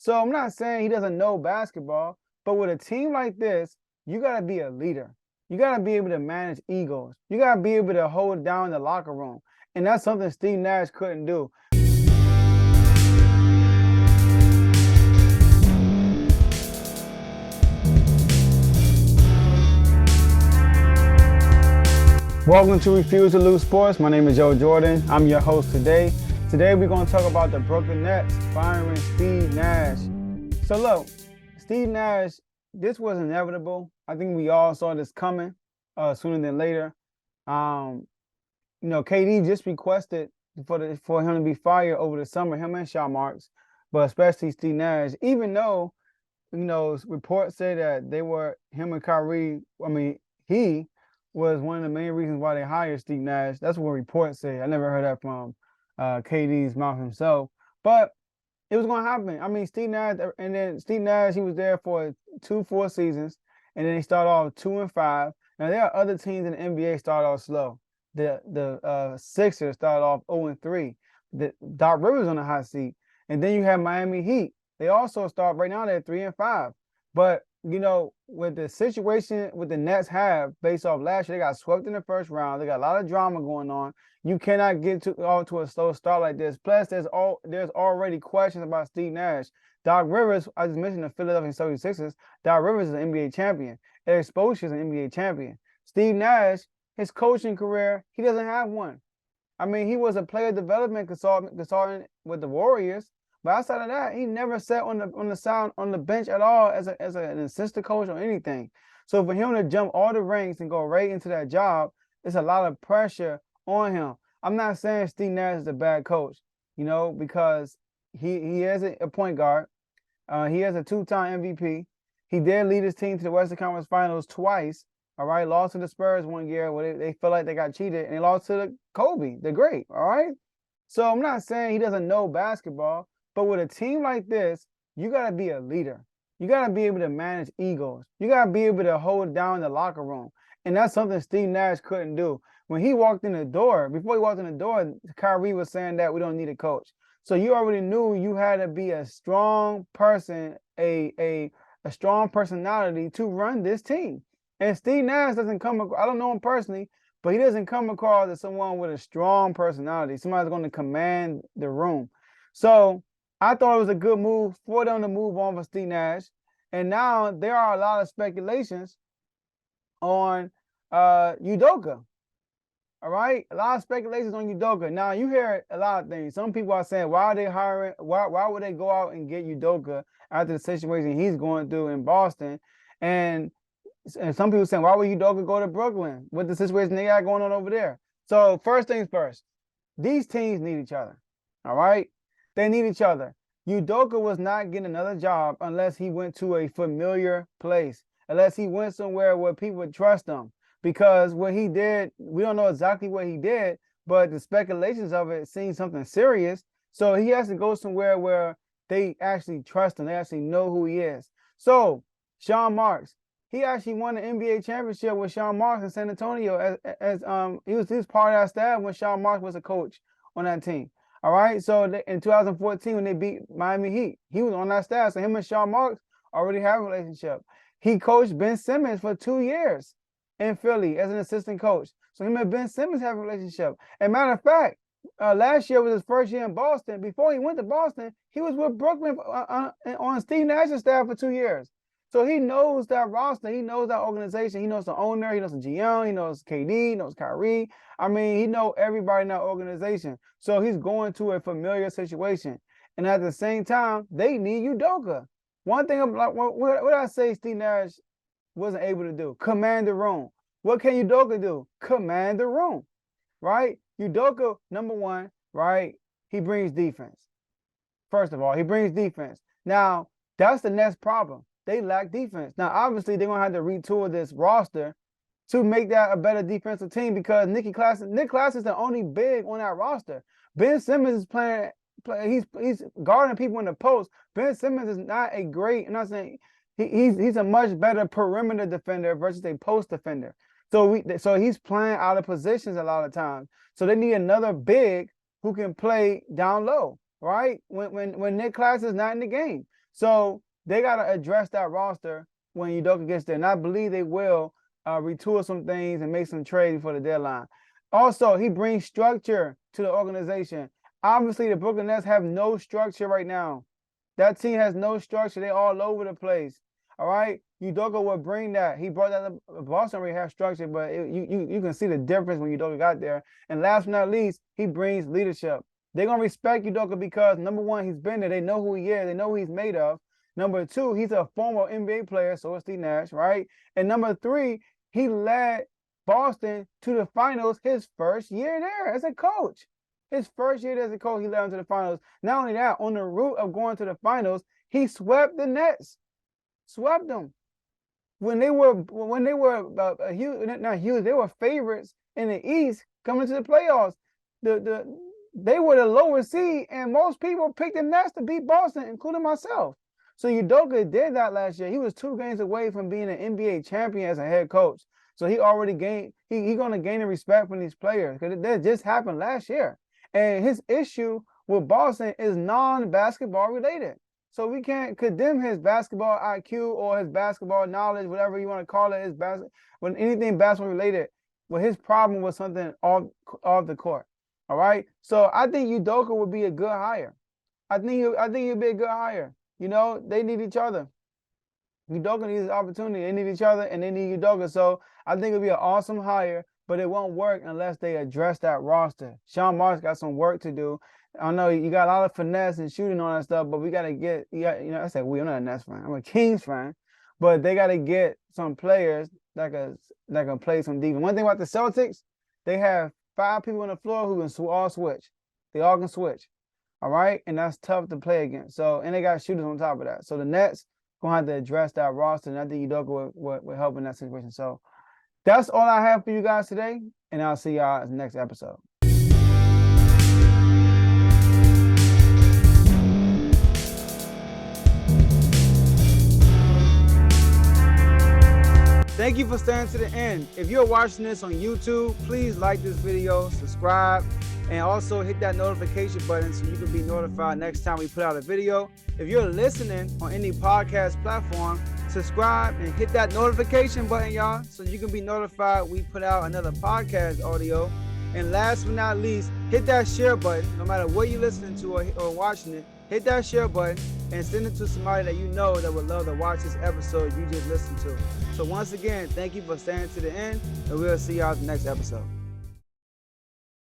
So I'm not saying he doesn't know basketball, but with a team like this, you got to be a leader. You got to be able to manage egos. You got to be able to hold down the locker room. And that's something Steve Nash couldn't do. Welcome to Refuse to Lose Sports. My name is Joe Jordan. I'm your host today. Today we're going to talk about the Brooklyn Nets firing Steve Nash. So look, Steve Nash, this was inevitable. I think we all saw this coming sooner than later. KD just requested for him to be fired over the summer, him and Sean Marks, but especially Steve Nash, even though, reports say that him and Kyrie, he was one of the main reasons why they hired Steve Nash. That's what reports say. I never heard that from KD's mouth himself. But it was going to happen. Steve Nash, he was there for 2 full seasons, and then he started off 2-5. Now, there are other teams in the NBA start off slow. The Sixers started off 0-3. Doc Rivers on the hot seat. And then you have Miami Heat. They also start right now, they're 3-5. But with the situation with the Nets have based off last year, they got swept in the first round. They got a lot of drama going on. You cannot get off to a slow start like this. Plus, there's already questions about Steve Nash. Doc Rivers, I just mentioned the Philadelphia 76ers. Doc Rivers is an NBA champion. Eric Spoelstra is an NBA champion. Steve Nash, his coaching career, he doesn't have one. He was a player development consultant with the Warriors. But outside of that, he never sat on the bench at all as an assistant coach or anything. So for him to jump all the ranks and go right into that job, it's a lot of pressure on him. I'm not saying Steve Nash is a bad coach, because he is a point guard. He has a 2-time MVP. He did lead his team to the Western Conference Finals twice. All right, lost to the Spurs one year where they felt like they got cheated, and they lost to the Kobe, the great. All right, so I'm not saying he doesn't know basketball. But with a team like this, you got to be a leader. You got to be able to manage egos. You got to be able to hold down the locker room. And that's something Steve Nash couldn't do. When he walked in the door, before he walked in the door, Kyrie was saying that we don't need a coach. So you already knew you had to be a strong person, a strong personality to run this team. And Steve Nash doesn't come across, I don't know him personally, but he doesn't come across as someone with a strong personality. Somebody's going to command the room. So I thought it was a good move for them to move on for Steve Nash. And now there are a lot of speculations on Udoka. All right? A lot of speculations on Udoka. Now, you hear a lot of things. Some people are saying, why are they hiring? Why would they go out and get Udoka after the situation he's going through in Boston? And some people saying, why would Udoka go to Brooklyn with the situation they got going on over there? So first things first, these teams need each other. All right? They need each other. Udoka was not getting another job unless he went to a familiar place, unless he went somewhere where people would trust him. Because what he did, we don't know exactly what he did, but the speculations of it seem something serious. So he has to go somewhere where they actually trust him. They actually know who he is. So Sean Marks, he actually won the NBA championship with Sean Marks in San Antonio as he was part of that staff when Sean Marks was a coach on that team. All right, so in 2014, when they beat Miami Heat, he was on that staff. So him and Sean Marks already have a relationship. He coached Ben Simmons for 2 years in Philly as an assistant coach. So him and Ben Simmons have a relationship. And matter of fact, last year was his first year in Boston. Before he went to Boston, he was with Brooklyn on Steve Nash's staff for 2 years. So he knows that roster. He knows that organization. He knows the owner. He knows the GM. He knows KD. He knows Kyrie. He knows everybody in that organization. So he's going to a familiar situation. And at the same time, they need Udoka. One thing, what I say Steve Nash wasn't able to do, command the room. What can Udoka do? Command the room, right? Udoka, number one, right? He brings defense. First of all, he brings defense. Now, that's the next problem. They lack defense. Now, obviously, they're going to have to retool this roster to make that a better defensive team because Nick Claxton is the only big on that roster. Ben Simmons is playing he's guarding people in the post. Ben Simmons is not a great, I'm not saying he's a much better perimeter defender versus a post defender. So he's playing out of positions a lot of times. So they need another big who can play down low, right? When Nick Claxton is not in the game. So they got to address that roster when Udoka gets there. And I believe they will retool some things and make some trades for the deadline. Also, he brings structure to the organization. Obviously, the Brooklyn Nets have no structure right now. That team has no structure. They're all over the place. All right? Udoka will bring that. He brought that up. Boston already has structure, but you can see the difference when Udoka got there. And last but not least, he brings leadership. They're going to respect Udoka because, number one, he's been there. They know who he is. They know who he's made of. Number two, he's a former NBA player, so is Steve Nash, right? And number three, he led Boston to the finals his first year there as a coach. His first year as a coach, he led them to the finals. Not only that, on the route of going to the finals, he swept the Nets. Swept them. When they were huge, not huge, they were favorites in the East coming to the playoffs. They were the lower seed, and most people picked the Nets to beat Boston, including myself. So Udoka did that last year. He was 2 games away from being an NBA champion as a head coach. So he already gained, he's going to gain the respect from these players because that just happened last year. And his issue with Boston is non-basketball related. So we can't condemn his basketball IQ or his basketball knowledge, whatever you want to call it, when anything basketball related. Well, his problem was something off the court. All right. So I think Udoka would be a good hire. I think he'll be a good hire. You know, they need each other. Udoka needs an opportunity. They need each other and they need Udoka. So I think it'll be an awesome hire, but it won't work unless they address that roster. Sean Marks got some work to do. I know you got a lot of finesse and shooting on that stuff, but we got to get, I said I'm not a Nets fan. I'm a Kings fan, but they got to get some players that can play some defense. One thing about the Celtics, they have 5 people on the floor who can all switch. They all can switch. All right. And that's tough to play against. So, and they got shooters on top of that. So the Nets going to have to address that roster. And I think Udoka will help in that situation. So that's all I have for you guys today. And I'll see y'all in the next episode. Thank you for staying to the end. If you're watching this on YouTube, please like this video, subscribe, and also hit that notification button so you can be notified next time we put out a video. If you're listening on any podcast platform, subscribe and hit that notification button, y'all, so you can be notified we put out another podcast audio. And last but not least, hit that share button. No matter what you're listening to or watching it, hit that share button and send it to somebody that you know that would love to watch this episode you just listened to. So once again, thank you for staying to the end, and we'll see y'all in the next episode.